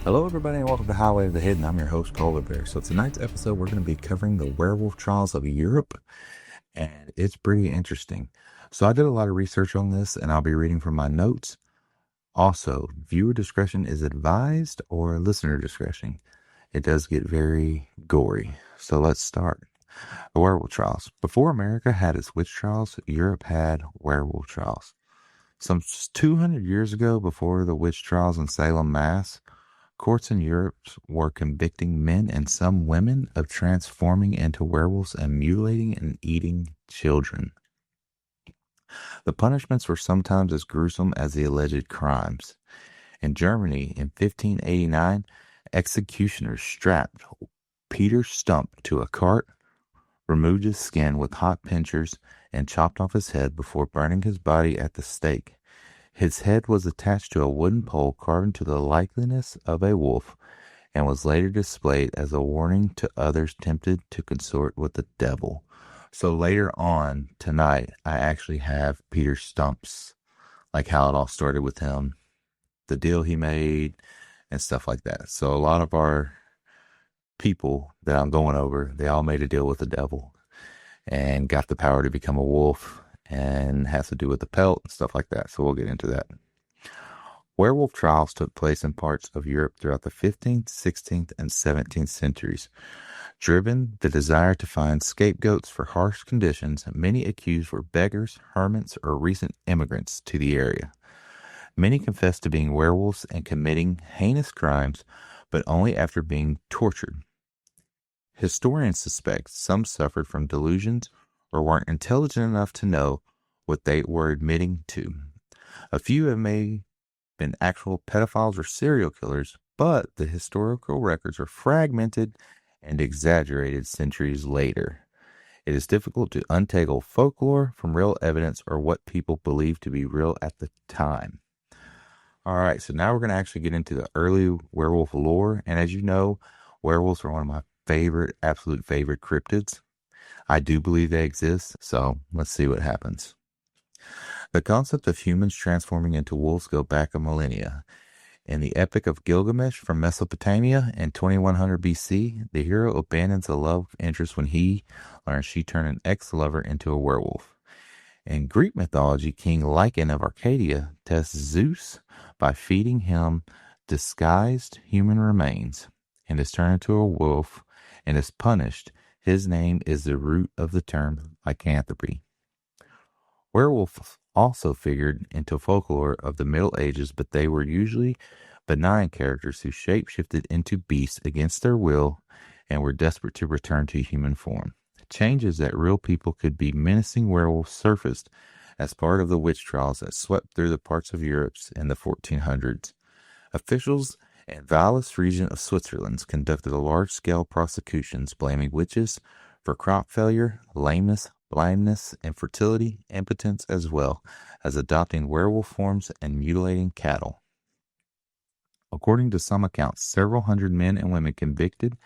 Hello, everybody, and welcome to Highway of the Hidden. I'm your host, Colder Bear. So tonight's episode, we're going to be covering the Werewolf Trials of Europe, and it's pretty interesting. So I did a lot of research on this, and I'll be reading from my notes. Also, viewer discretion is advised, or listener discretion. It does get very gory. So let's start. The Werewolf Trials. Before America had its witch trials, Europe had werewolf trials. Some 200 years ago, before the witch trials in Salem, Mass., courts in Europe were convicting men and some women of transforming into werewolves and mutilating and eating children. The punishments were sometimes as gruesome as the alleged crimes. In Germany, in 1589, executioners strapped Peter Stump to a cart, removed his skin with hot pincers, and chopped off his head before burning his body at the stake. His head was attached to a wooden pole carved into the likeness of a wolf and was later displayed as a warning to others tempted to consort with the devil. So later on tonight, I actually have Peter Stump's, like how it all started with him, the deal he made, and stuff like that. So a lot of our people that I'm going over, they all made a deal with the devil and got the power to become a wolf, and has to do with the pelt and stuff like that. So we'll get into that. Werewolf trials took place in parts of Europe throughout the 15th, 16th, and 17th centuries. Driven the desire to find scapegoats for harsh conditions, many accused were beggars, hermits, or recent immigrants to the area. Many confessed to being werewolves and committing heinous crimes, but only after being tortured. Historians suspect some suffered from delusions or weren't intelligent enough to know what they were admitting to. A few have may been actual pedophiles or serial killers, but the historical records are fragmented and exaggerated centuries later. It is difficult to untangle folklore from real evidence or what people believed to be real at the time. All right, so now we're going to actually get into the early werewolf lore, and as you know, werewolves are one of my absolute favorite cryptids. I do believe they exist, so let's see what happens. The concept of humans transforming into wolves go back a millennia. In the Epic of Gilgamesh from Mesopotamia in 2100 BC, the hero abandons a love interest when he learns she turned an ex-lover into a werewolf. In Greek mythology, King Lycaon of Arcadia tests Zeus by feeding him disguised human remains and is turned into a wolf and is punished. His name is the root of the term lycanthropy. Werewolves also figured into folklore of the Middle Ages, but they were usually benign characters who shape-shifted into beasts against their will and were desperate to return to human form. Changes that real people could be menacing werewolves surfaced as part of the witch trials that swept through the parts of Europe in the 1400s. Officials in Valais region of Switzerland conducted large-scale prosecutions blaming witches for crop failure, lameness, blindness, infertility, impotence, as well as adopting werewolf forms and mutilating cattle. According to some accounts, several hundred men and women convicted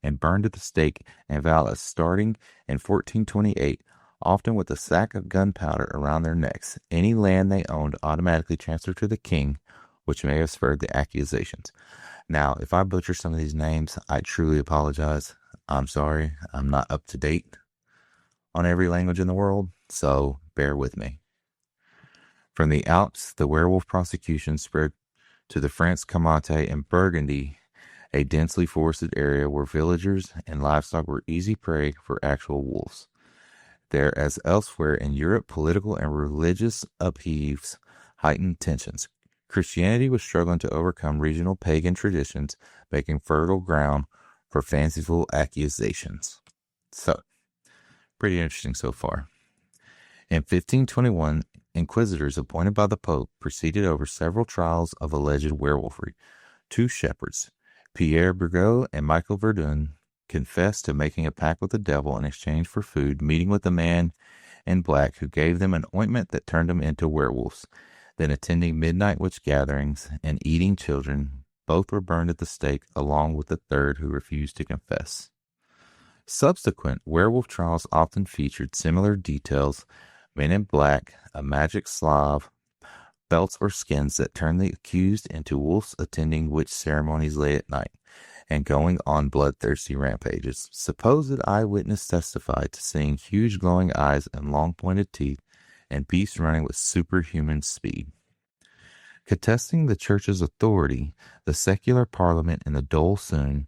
and burned at the stake in Valais starting in 1428, often with a sack of gunpowder around their necks. Any land they owned automatically transferred to the king, which may have spurred the accusations. Now, if I butcher some of these names, I truly apologize. I'm sorry. I'm not up to date on every language in the world, so bear with me. From the Alps, the werewolf prosecution spread to the Franche-Comté and Burgundy, a densely forested area where villagers and livestock were easy prey for actual wolves. There, as elsewhere in Europe, political and religious upheaves heightened tensions. Christianity was struggling to overcome regional pagan traditions, making fertile ground for fanciful accusations. So, pretty interesting so far. In 1521, inquisitors appointed by the Pope proceeded over several trials of alleged werewolfery. Two shepherds, Pierre Burgot and Michael Verdun, confessed to making a pact with the devil in exchange for food, meeting with a man in black who gave them an ointment that turned them into werewolves, then attending midnight witch gatherings and eating children. Both were burned at the stake, along with the third who refused to confess. Subsequent werewolf trials often featured similar details: men in black, a magic Slav, belts or skins that turn the accused into wolves attending witch ceremonies late at night and going on bloodthirsty rampages. Supposed eyewitness testified to seeing huge glowing eyes and long pointed teeth and beasts running with superhuman speed. Contesting the church's authority, the secular parliament in the Dole soon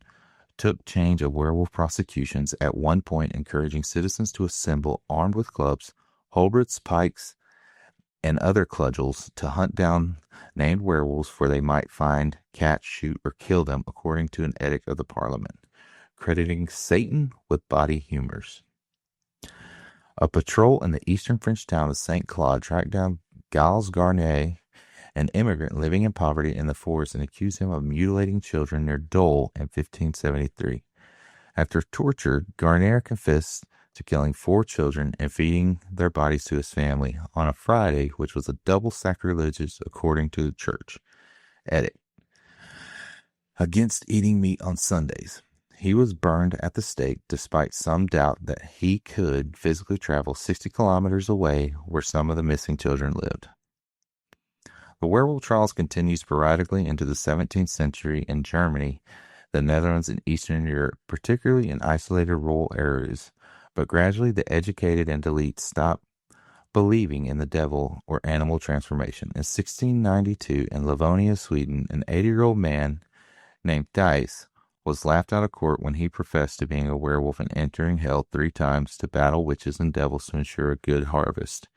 took charge of werewolf prosecutions, at one point encouraging citizens to assemble armed with clubs, halberds, pikes, and other cudgels to hunt down named werewolves, for they might find, catch, shoot, or kill them according to an edict of the parliament, crediting Satan with body humors. A patrol in the eastern French town of St. Claude tracked down Gilles Garnier, an immigrant living in poverty in the forest, and accused him of mutilating children near Dole in 1573. After torture, Garnier confessed to killing 4 children and feeding their bodies to his family on a Friday, which was a double sacrilegious according to the church edict against eating meat on Sundays. He was burned at the stake despite some doubt that he could physically travel 60 kilometers away where some of the missing children lived. The werewolf trials continued sporadically into the 17th century in Germany, the Netherlands, and Eastern Europe, particularly in isolated rural areas, but gradually the educated and elite stopped believing in the devil or animal transformation. In 1692, in Livonia, Sweden, an 80-year-old man named Dice was laughed out of court when he professed to being a werewolf and entering hell 3 times to battle witches and devils to ensure a good harvest.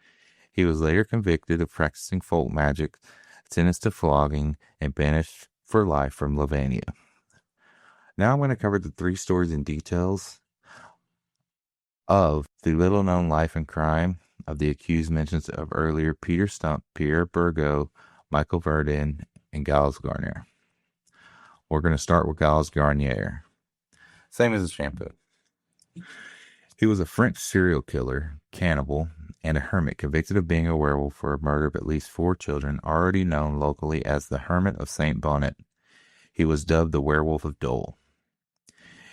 He was later convicted of practicing folk magic, sentenced to flogging, and banished for life from Livonia. Now I'm going to cover the 3 stories and details of the little-known life and crime of the accused mentions of earlier Peter Stump, Pierre Burgot, Michael Verdun, and Gilles Garnier. We're going to start with Gilles Garnier. Same as the shampoo. He was a French serial killer, cannibal, and a hermit convicted of being a werewolf for a murder of at least 4 children, already known locally as the Hermit of Saint Bonnet. He was dubbed the Werewolf of Dole.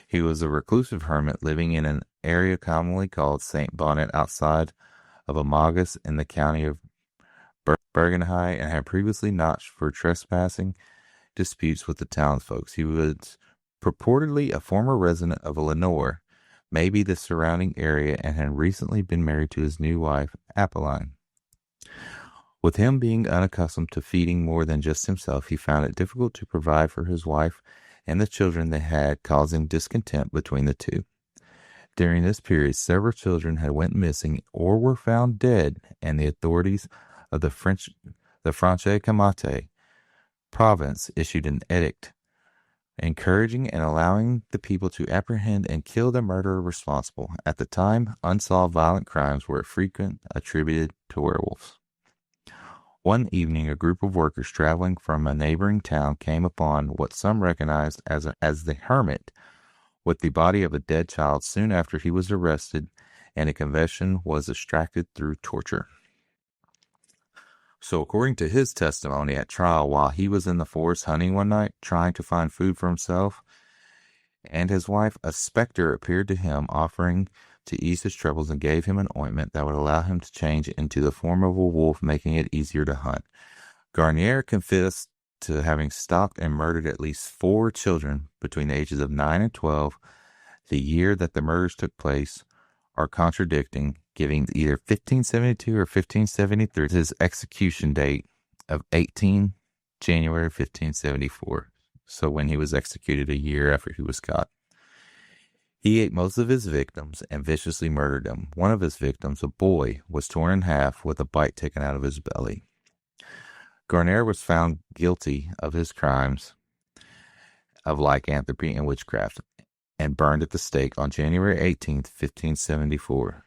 He was a reclusive hermit living in an area commonly called Saint Bonnet outside of Amagus in the county of Burgenheim, and had previously notched for trespassing disputes with the townsfolk. He was purportedly a former resident of Lenoir, maybe the surrounding area, and had recently been married to his new wife, Apolline. With him being unaccustomed to feeding more than just himself, he found it difficult to provide for his wife and the children they had, causing discontent between the two. During this period, several children had went missing or were found dead, and the authorities of the Franche-Comté province issued an edict encouraging and allowing the people to apprehend and kill the murderer responsible. At the time, unsolved violent crimes were frequent attributed to werewolves. One evening, a group of workers traveling from a neighboring town came upon what some recognized as the hermit with the body of a dead child soon after he was arrested, and a confession was extracted through torture. So according to his testimony at trial, while he was in the forest hunting one night, trying to find food for himself and his wife, a specter appeared to him, offering to ease his troubles, and gave him an ointment that would allow him to change into the form of a wolf, making it easier to hunt. Garnier confessed to having stalked and murdered at least 4 children between the ages of 9 and 12. The year that the murders took place are contradicting, giving either 1572 or 1573 his execution date of 18 January 1574. So when he was executed a year after he was caught. He ate most of his victims and viciously murdered them. One of his victims, a boy, was torn in half with a bite taken out of his belly. Garnier was found guilty of his crimes of lycanthropy and witchcraft and burned at the stake on January 18th, 1574.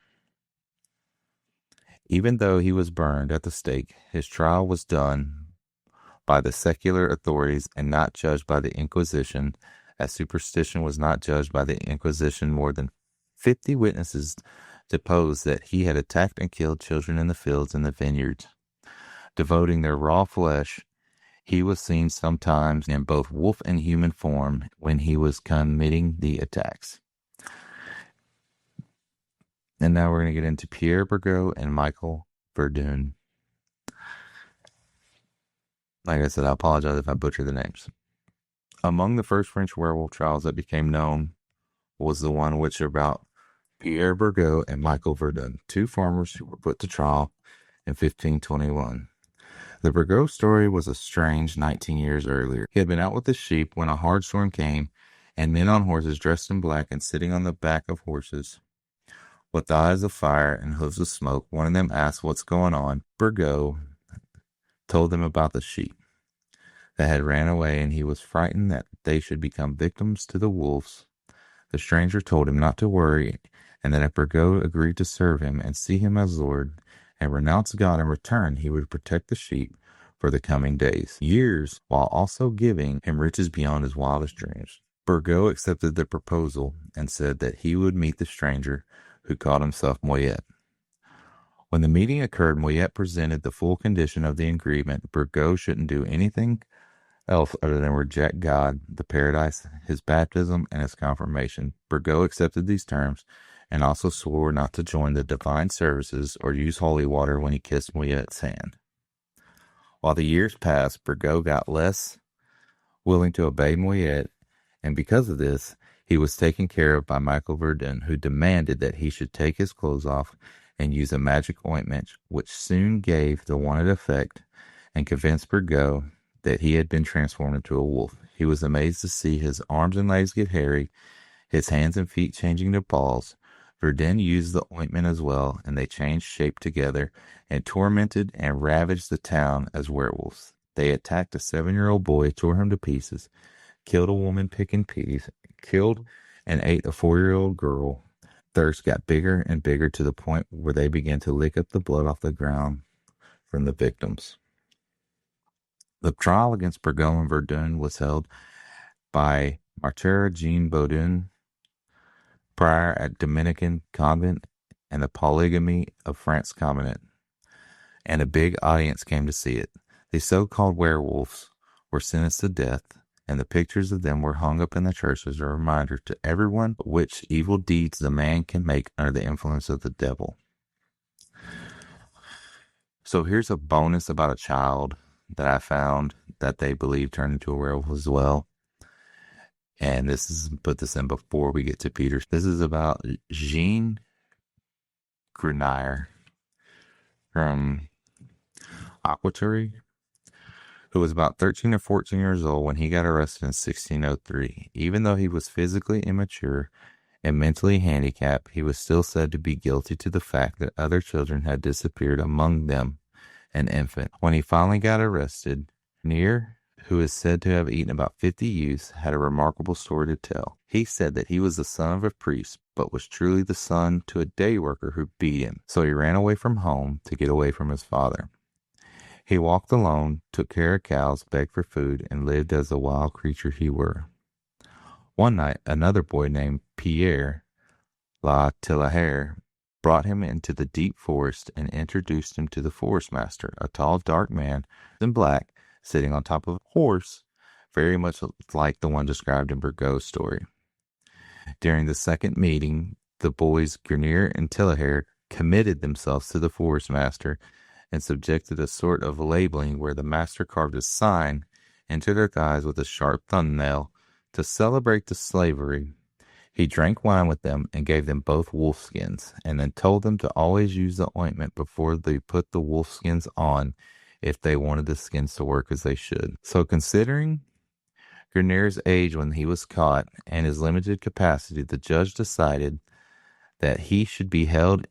Even though he was burned at the stake, his trial was done by the secular authorities and not judged by the Inquisition, as superstition was not judged by the Inquisition. More than 50 witnesses deposed that he had attacked and killed children in the fields and the vineyards, devoting their raw flesh. He was seen sometimes in both wolf and human form when he was committing the attacks. And now we're going to get into Pierre Burgot and Michael Verdun. Like I said, I apologize if I butcher the names. Among the first French werewolf trials that became known was the one which about Pierre Burgot and Michael Verdun, two farmers who were put to trial in 1521. The Burgot story was a strange 19 years earlier. He had been out with his sheep when a hard storm came, and men on horses dressed in black and sitting on the back of horses with eyes of fire and hooves of smoke. One of them asked what's going on. Burgot told them about the sheep that had ran away, and he was frightened that they should become victims to the wolves. The stranger told him not to worry, and that if Burgot agreed to serve him and see him as Lord, and renounce God in return, he would protect the sheep for the coming days, years, while also giving him riches beyond his wildest dreams. Burgot accepted the proposal and said that he would meet the stranger, who called himself Moyet. When the meeting occurred, Moyet presented the full condition of the agreement. Burgot shouldn't do anything else other than reject God, the paradise, his baptism, and his confirmation. Burgot accepted these terms and also swore not to join the divine services or use holy water when he kissed Moyet's hand. While the years passed, Burgot got less willing to obey Moyet, and because of this, he was taken care of by Michael Verdun, who demanded that he should take his clothes off and use a magic ointment, which soon gave the wanted effect and convinced Burgot that he had been transformed into a wolf. He was amazed to see his arms and legs get hairy, his hands and feet changing to paws. Verdun used the ointment as well, and they changed shape together and tormented and ravaged the town as werewolves. They attacked a 7-year-old boy, tore him to pieces, killed a woman picking peas, killed and ate a 4-year-old girl. Thirst got bigger and bigger to the point where they began to lick up the blood off the ground from the victims. The trial against Burgot and Verdun was held by Martyr Jean Baudin, prior at Dominican convent, and the Polygamy of France convent, and a big audience came to see it. The so-called werewolves were sentenced to death, and the pictures of them were hung up in the church as a reminder to everyone which evil deeds the man can make under the influence of the devil. So here's a bonus about a child that I found that they believe turned into a werewolf as well. And put this in before we get to Peter. This is about Jean Grenier from Aquitaine, who was about 13 or 14 years old when he got arrested in 1603. Even though he was physically immature and mentally handicapped, he was still said to be guilty to the fact that other children had disappeared, among them an infant. When he finally got arrested, Grenier, who is said to have eaten about 50 youths, had a remarkable story to tell. He said that he was the son of a priest, but was truly the son to a day worker who beat him. So he ran away from home to get away from his father. He walked alone, took care of cows, begged for food, and lived as a wild creature he were. One night, another boy named Pierre La Tillehare brought him into the deep forest and introduced him to the forest master, a tall, dark man in black, sitting on top of a horse, very much like the one described in Burgot's story. During the second meeting, the boys Grenier and Tillehare committed themselves to the forest master and subjected a sort of labeling where the master carved a sign into their thighs with a sharp thumbnail to celebrate the slavery. He drank wine with them and gave them both wolfskins, and then told them to always use the ointment before they put the wolfskins on if they wanted the skins to work as they should. So considering Grenier's age when he was caught and his limited capacity, the judge decided that he should be held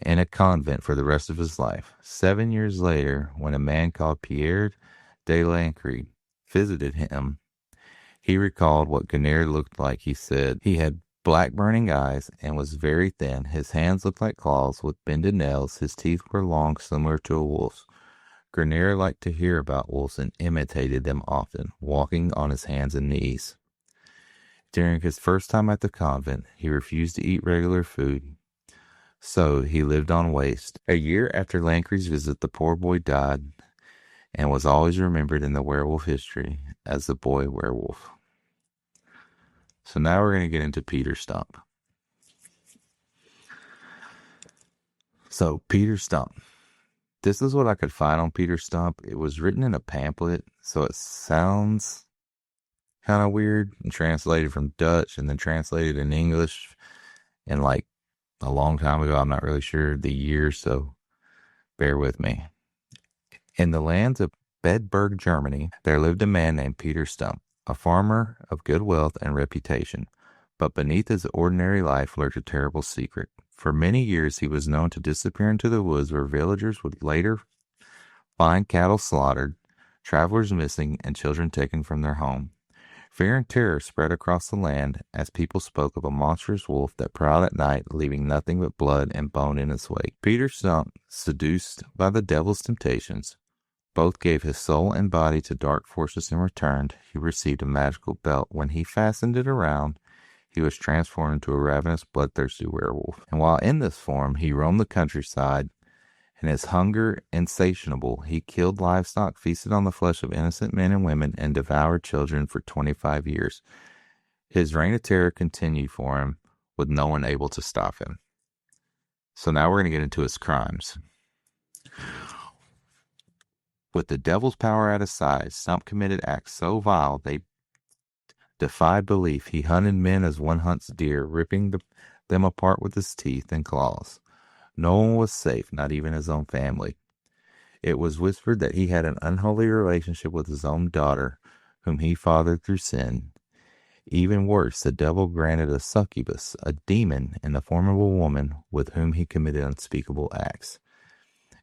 in a convent for the rest of his life. 7 years later, when a man called Pierre de Lancre visited him, he recalled what Grenier looked like. He said he had black burning eyes and was very thin. His hands looked like claws with bended nails. His teeth were long, similar to a wolf's. Grenier liked to hear about wolves and imitated them often, walking on his hands and knees. During his first time at the convent, he refused to eat regular food, so he lived on waste. A year after Lancre's visit, the poor boy died and was always remembered in the werewolf history as the boy werewolf. So now we're going to get into Peter Stump. So Peter Stump. This is what I could find on Peter Stump. It was written in a pamphlet, so it sounds kind of weird and translated from Dutch and then translated in English in like a long time ago. I'm not really sure the year, so bear with me. In the lands of Bedburg, Germany, there lived a man named Peter Stump, a farmer of good wealth and reputation. But beneath his ordinary life lurked a terrible secret. For many years, he was known to disappear into the woods where villagers would later find cattle slaughtered, travelers missing, and children taken from their home. Fear and terror spread across the land as people spoke of a monstrous wolf that prowled at night, leaving nothing but blood and bone in its wake. Peter Stump, seduced by the devil's temptations, both gave his soul and body to dark forces in return. He received a magical belt. When he fastened it around, he was transformed into a ravenous, bloodthirsty werewolf. And while in this form, he roamed the countryside, and his hunger insatiable, he killed livestock, feasted on the flesh of innocent men and women, and devoured children for 25 years. His reign of terror continued for him, with no one able to stop him. So now we're going to get into his crimes. With the devil's power at his side, Stump committed acts so vile they defied belief. He hunted men as one hunts deer, ripping them apart with his teeth and claws. No one was safe, not even his own family. It was whispered that he had an unholy relationship with his own daughter, whom he fathered through sin. Even worse, the devil granted a succubus, a demon in the form of a woman, with whom he committed unspeakable acts.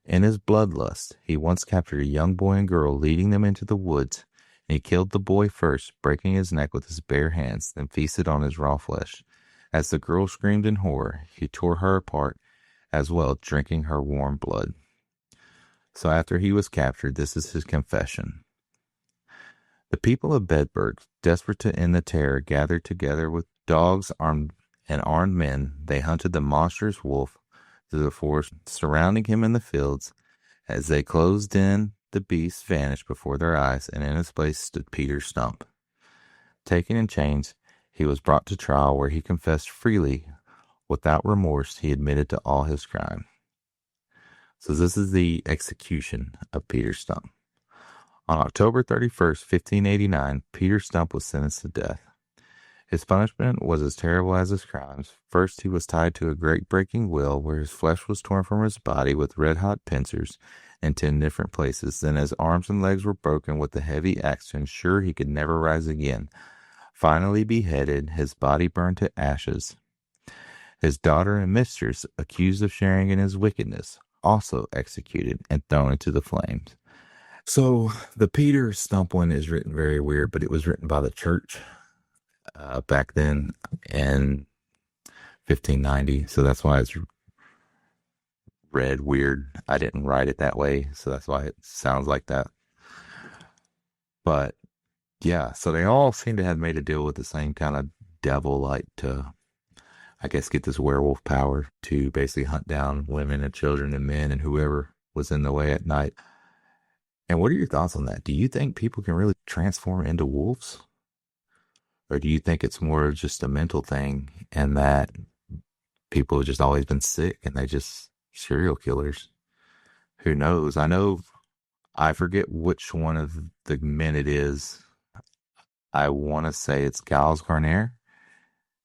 In his bloodlust, he once captured a young boy and girl, leading them into the woods, and he killed the boy first, breaking his neck with his bare hands, then feasted on his raw flesh. As the girl screamed in horror, he tore her apart as well, drinking her warm blood. So after he was captured, this is his confession. The people of Bedburg, desperate to end the terror, gathered together with dogs armed men. They hunted the monstrous wolf through the forest, surrounding him in the fields. As they closed in, the beast vanished before their eyes, and in his place stood Peter Stump. Taken in chains, he was brought to trial, where he confessed freely. Without remorse, he admitted to all his crime. So this is the execution of Peter Stump. On October 31st, 1589, Peter Stump was sentenced to death. His punishment was as terrible as his crimes. First, he was tied to a great-breaking wheel, where his flesh was torn from his body with red-hot pincers in 10 different places. Then his arms and legs were broken with a heavy axe to ensure he could never rise again. Finally beheaded, his body burned to ashes. His daughter and mistress, accused of sharing in his wickedness, also executed and thrown into the flames. So the Peter Stump one is written very weird, but it was written by the church back then in 1590. So that's why it's read weird. I didn't write it that way, so that's why it sounds like that. But yeah, so they all seem to have made a deal with the same kind of devil, like to, I guess, get this werewolf power to basically hunt down women and children and men and whoever was in the way at night. And what are your thoughts on that? Do you think people can really transform into wolves? Or do you think it's more just a mental thing and that people have just always been sick and they just serial killers? Who knows? I forget which one of the men it is. I want to say it's Giles Garner.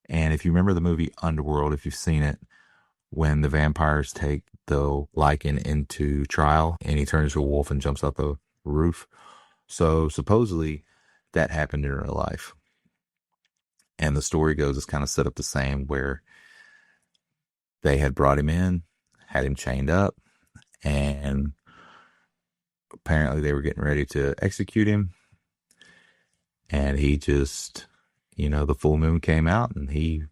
And if you remember the movie Underworld, if you've seen it, when the vampires take the Lycan into trial and he turns into a wolf and jumps out the roof. So supposedly that happened in real life. And the story goes, it's kind of set up the same, where they had brought him in, had him chained up, and apparently they were getting ready to execute him. And he just, the full moon came out and he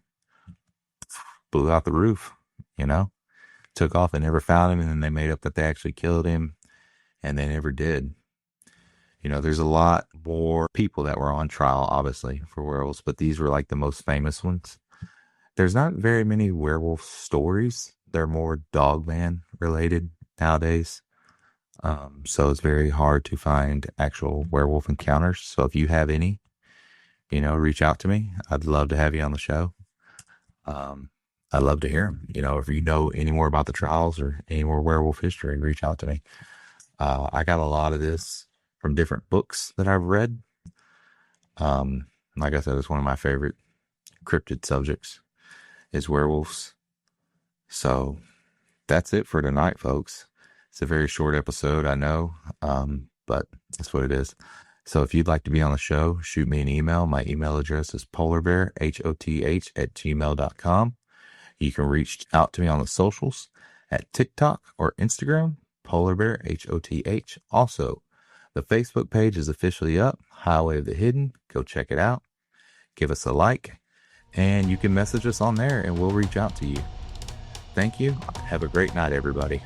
blew out the roof, took off and never found him. And then they made up that they actually killed him, and they never did. There's a lot more people that were on trial, obviously, for werewolves, but these were like the most famous ones. There's not very many werewolf stories. They're more dogman related nowadays. So it's very hard to find actual werewolf encounters. So if you have any, reach out to me. I'd love to have you on the show. I'd love to hear them. If you know any more about the trials or any more werewolf history, reach out to me. I got a lot of this from different books that I've read. Like I said, it's one of my favorite cryptid subjects is werewolves. So that's it for tonight, folks. It's a very short episode, I know, but that's what it is. So if you'd like to be on the show, shoot me an email. My email address is polarbear, hoth@gmail.com. You can reach out to me on the socials at TikTok or Instagram, polarbear, HOTH. Also, the Facebook page is officially up, Highway of the Hidden. Go check it out. Give us a like, and you can message us on there, and we'll reach out to you. Thank you. Have a great night, everybody.